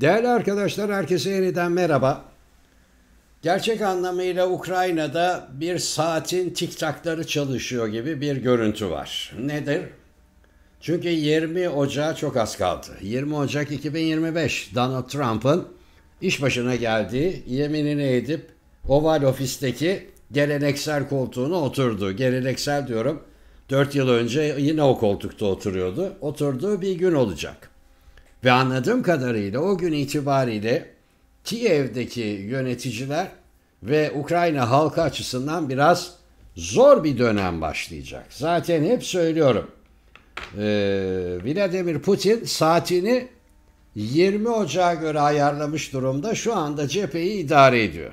Değerli arkadaşlar, herkese yeniden merhaba. Gerçek anlamıyla Ukrayna'da bir saatin tiktakları çalışıyor gibi bir görüntü var. Nedir? Çünkü 20 Ocağı çok az kaldı. 20 Ocak 2025 Donald Trump'ın iş başına geldiği, yeminini edip Oval Ofis'teki geleneksel koltuğuna oturdu. Geleneksel diyorum, 4 yıl önce yine o koltukta oturuyordu. Oturduğu bir gün olacak. Ve anladığım kadarıyla o gün itibariyle Kiev'deki yöneticiler ve Ukrayna halkı açısından biraz zor bir dönem başlayacak. Zaten hep söylüyorum. Vladimir Putin saatini 20 Ocağı göre ayarlamış durumda. Şu anda cepheyi idare ediyor.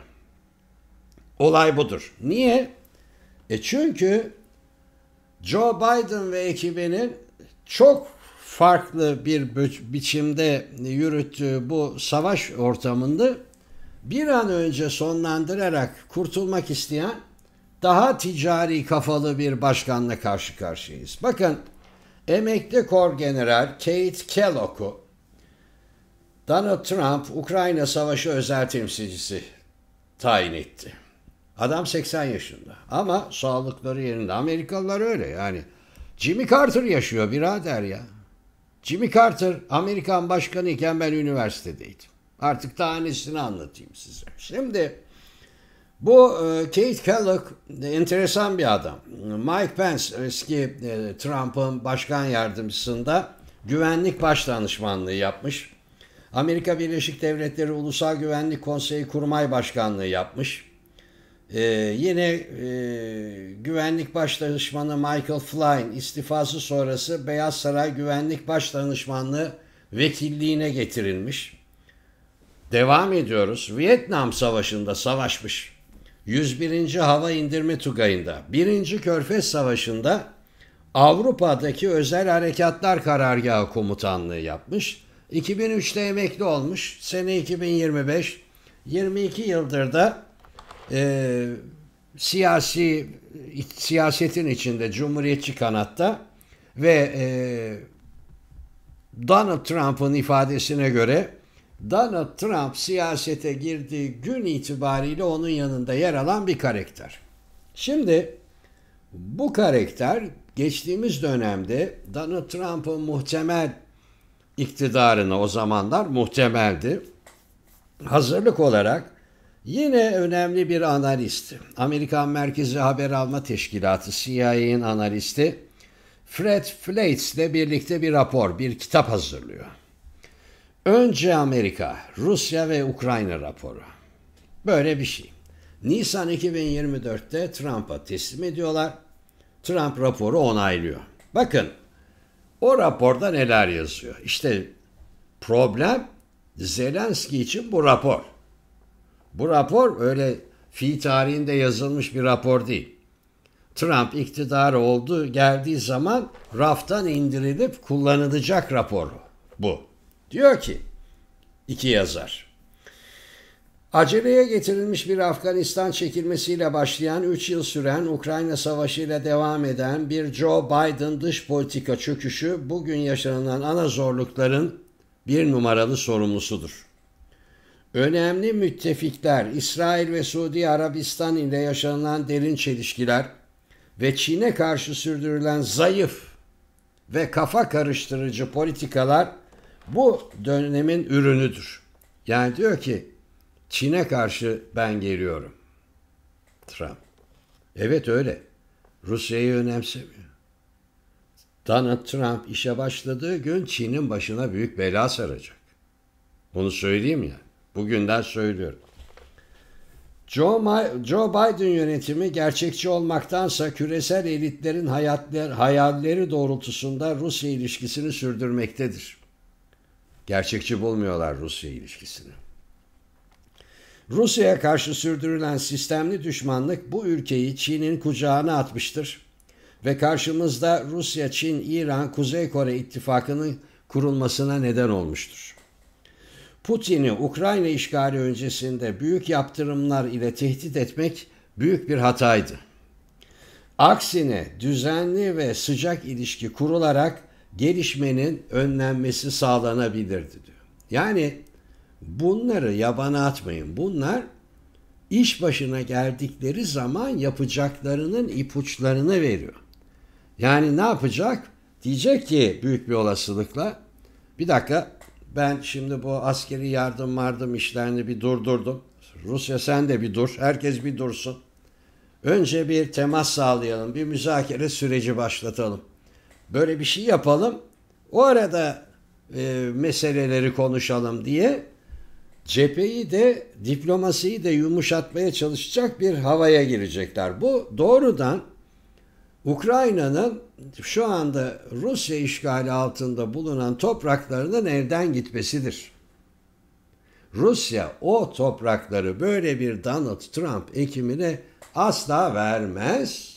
Olay budur. Niye? Çünkü Joe Biden ve ekibinin çok farklı bir biçimde yürüttüğü bu savaş ortamında bir an önce sonlandırarak kurtulmak isteyen daha ticari kafalı bir başkanla karşı karşıyayız. Bakın, emekli Kor General Kate Kellogg'u Donald Trump Ukrayna Savaşı özel temsilcisi tayin etti. Adam 80 yaşında ama sağlıkları yerinde. Amerikalılar öyle yani. Jimmy Carter yaşıyor birader ya. Jimmy Carter Amerikan başkanı iken ben üniversitedeydim. Artık daha nesini anlatayım size. Şimdi bu Kate Kellogg enteresan bir adam. Mike Pence eski Trump'ın başkan yardımcısında güvenlik başdanışmanlığı yapmış. Amerika Birleşik Devletleri Ulusal Güvenlik Konseyi Kurmay Başkanlığı yapmış. Yine Güvenlik Başdanışmanı Michael Flynn istifası sonrası Beyaz Saray Güvenlik Başdanışmanlığı vekilliğine getirilmiş. Devam ediyoruz. Vietnam Savaşı'nda savaşmış. 101. Hava İndirme Tugayı'nda. 1. Körfez Savaşı'nda Avrupa'daki Özel Harekatlar Karargahı Komutanlığı yapmış. 2003'te emekli olmuş. Sene 2025. 22 yıldır da siyasetin içinde Cumhuriyetçi kanatta ve Donald Trump'ın ifadesine göre Donald Trump siyasete girdiği gün itibariyle onun yanında yer alan bir karakter. Şimdi bu karakter geçtiğimiz dönemde Donald Trump'ın muhtemel iktidarına, o zamanlar muhtemeldi, hazırlık olarak yine önemli bir analist, Amerikan Merkezi Haber Alma Teşkilatı CIA'nin analisti Fred Fleitz ile birlikte bir rapor, bir kitap hazırlıyor. Önce Amerika, Rusya ve Ukrayna raporu. Böyle bir şey. Nisan 2024'te Trump'a teslim ediyorlar. Trump raporu onaylıyor. Bakın, o raporda neler yazıyor? İşte problem Zelenski için bu rapor. Bu rapor öyle fi tarihinde yazılmış bir rapor değil. Trump iktidarı geldiği zaman raftan indirilip kullanılacak raporu bu. Diyor ki iki yazar, aceleye getirilmiş bir Afganistan çekilmesiyle başlayan 3 yıl süren Ukrayna Savaşı ile devam eden bir Joe Biden dış politika çöküşü bugün yaşanılan ana zorlukların bir numaralı sorumlusudur. Önemli müttefikler İsrail ve Suudi Arabistan ile yaşanılan derin çelişkiler ve Çin'e karşı sürdürülen zayıf ve kafa karıştırıcı politikalar bu dönemin ürünüdür. Yani diyor ki Çin'e karşı ben geliyorum Trump. Evet öyle. Rusya'yı önemsemiyor. Donald Trump işe başladığı gün Çin'in başına büyük bela saracak. Bunu söyleyeyim ya. Bugünden söylüyorum. Joe Biden yönetimi gerçekçi olmaktansa küresel elitlerin hayalleri doğrultusunda Rusya ilişkisini sürdürmektedir. Gerçekçi bulmuyorlar Rusya ilişkisini. Rusya'ya karşı sürdürülen sistemli düşmanlık bu ülkeyi Çin'in kucağına atmıştır ve karşımızda Rusya, Çin, İran, Kuzey Kore ittifakının kurulmasına neden olmuştur. Putin'i Ukrayna işgali öncesinde büyük yaptırımlar ile tehdit etmek büyük bir hataydı. Aksine düzenli ve sıcak ilişki kurularak gelişmenin önlenmesi sağlanabilirdi diyor. Yani bunları yabana atmayın. Bunlar iş başına geldikleri zaman yapacaklarının ipuçlarını veriyor. Yani ne yapacak? Diyecek ki büyük bir olasılıkla, bir dakika, ben şimdi bu askeri yardım işlerini bir durdurdum. Rusya sen de bir dur, herkes bir dursun. Önce bir temas sağlayalım, bir müzakere süreci başlatalım. Böyle bir şey yapalım, o arada meseleleri konuşalım diye cepheyi de diplomasiyi de yumuşatmaya çalışacak bir havaya girecekler. Bu doğrudan Ukrayna'nın şu anda Rusya işgali altında bulunan topraklarının elden gitmesidir. Rusya o toprakları böyle bir Donald Trump ekimine asla vermez.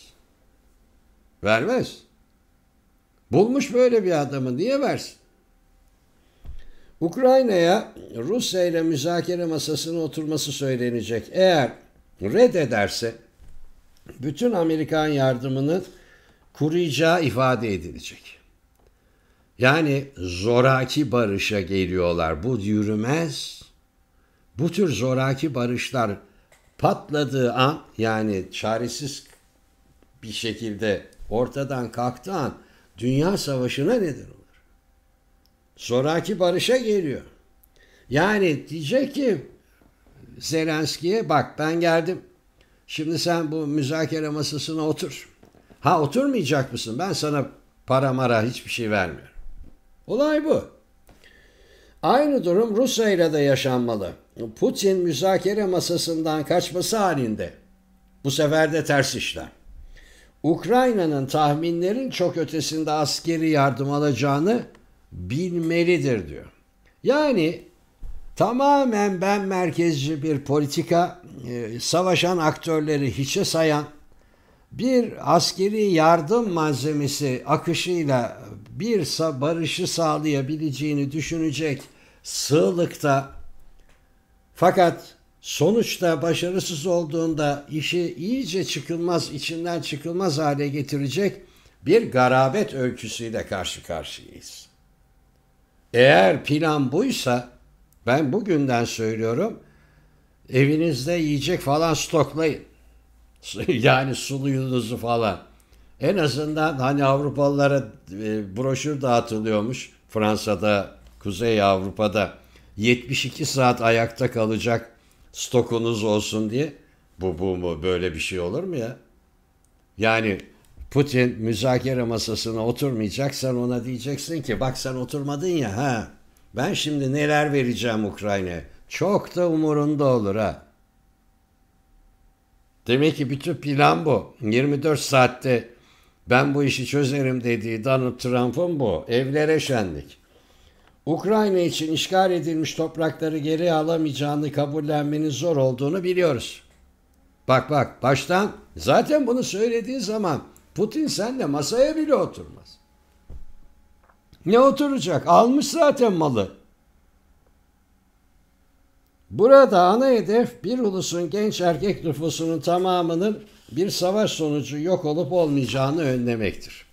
Vermez. Bulmuş böyle bir adamı, niye versin? Ukrayna'ya Rusya ile müzakere masasına oturması söylenecek. Eğer reddederse bütün Amerikan yardımının kuruyacağı ifade edilecek. Yani zoraki barışa geliyorlar. Bu yürümez. Bu tür zoraki barışlar patladığı an, yani çaresiz bir şekilde ortadan kalktığı an dünya savaşına neden olur. Zoraki barışa geliyor. Yani diyecek ki Zelenski'ye, bak ben geldim. Şimdi sen bu müzakere masasına otur. Ha, oturmayacak mısın? Ben sana para mara hiçbir şey vermiyorum. Olay bu. Aynı durum Rusya ile de yaşanmalı. Putin müzakere masasından kaçması halinde bu sefer de ters işler. Ukrayna'nın tahminlerin çok ötesinde askeri yardım alacağını bilmelidir diyor. Yani tamamen ben merkezci bir politika, savaşan aktörleri hiçe sayan, bir askeri yardım malzemesi akışıyla bir barışı sağlayabileceğini düşünecek sığlıkta, fakat sonuçta başarısız olduğunda işi iyice içinden çıkılmaz hale getirecek bir garabet öyküsüyle karşı karşıyayız. Eğer plan buysa, ben bugünden söylüyorum, evinizde yiyecek falan stoklayın. Yani suluyunuzu falan. En azından hani Avrupalılara broşür dağıtılıyormuş. Fransa'da, Kuzey Avrupa'da 72 saat ayakta kalacak stokunuz olsun diye. Bu böyle bir şey olur mu ya? Yani Putin müzakere masasına oturmayacak, sen ona diyeceksin ki bak sen oturmadın ya, ha. Ben şimdi neler vereceğim Ukrayna'ya. Çok da umurunda olur ha. Demek ki bütün plan bu. 24 saatte ben bu işi çözerim dediği Donald Trump'ın bu. Evlere şenlik. Ukrayna için işgal edilmiş toprakları geri alamayacağını kabullenmenin zor olduğunu biliyoruz. Bak baştan zaten bunu söylediği zaman Putin seninle masaya bile oturmaz. Ne oturacak? Almış zaten malı. Burada ana hedef bir ulusun genç erkek nüfusunun tamamının bir savaş sonucu yok olup olmayacağını önlemektir.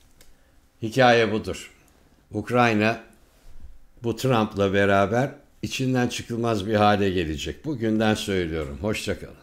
Hikaye budur. Ukrayna bu Trump'la beraber içinden çıkılmaz bir hale gelecek. Bugünden söylüyorum. Hoşça kalın.